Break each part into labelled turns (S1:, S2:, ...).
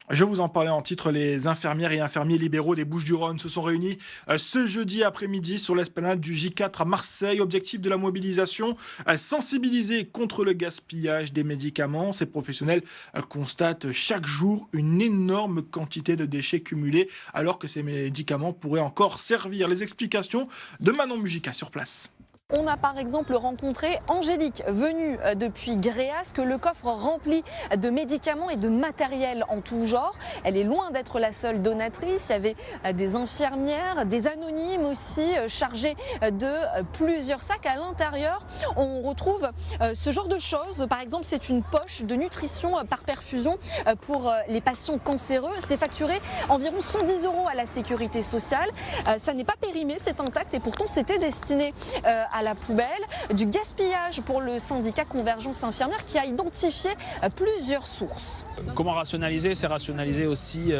S1: Je vous en parlais en titre, les infirmières et infirmiers libéraux des Bouches-du-Rhône se sont réunis ce jeudi après-midi sur l'esplanade du J4 à Marseille. Objectif de la mobilisation, sensibiliser contre le gaspillage des médicaments. Ces professionnels constatent chaque jour une énorme quantité de déchets cumulés alors que ces médicaments pourraient encore servir. Les explications de Manon Mujica sur place.
S2: On a par exemple rencontré Angélique, venue depuis Gréasque, le coffre rempli de médicaments et de matériel en tout genre. Elle est loin d'être la seule donatrice. Il y avait des infirmières, des anonymes aussi, chargés de plusieurs sacs. À l'intérieur, on retrouve ce genre de choses. Par exemple, c'est une poche de nutrition par perfusion pour les patients cancéreux. C'est facturé environ 110 € à la sécurité sociale. Ça n'est pas périmé, c'est intact et pourtant c'était destiné à la poubelle. Du gaspillage pour le syndicat Convergence Infirmière qui a identifié plusieurs sources.
S3: Comment rationaliser? C'est rationaliser aussi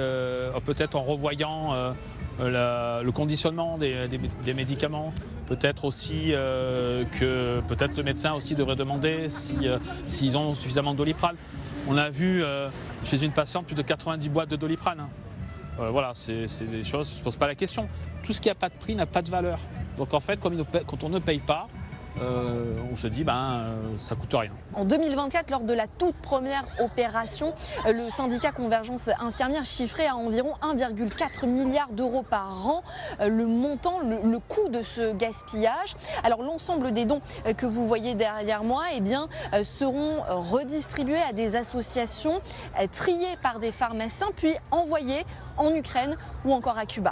S3: peut-être en revoyant le conditionnement des médicaments. Peut-être aussi que peut-être le médecin aussi devrait demander s'ils ont suffisamment de Doliprane. On a vu chez une patiente plus de 90 boîtes de Doliprane. Voilà, c'est des choses, on ne se pose pas la question. Tout ce qui n'a pas de prix n'a pas de valeur. Donc en fait, quand on ne paye pas, on se dit ça coûte rien.
S2: En 2024, lors de la toute première opération, le syndicat Convergence Infirmière chiffrait à environ 1,4 milliard d'euros par an le montant, le coût de ce gaspillage. Alors l'ensemble des dons que vous voyez derrière moi seront redistribués à des associations triées par des pharmaciens puis envoyés en Ukraine ou encore à Cuba.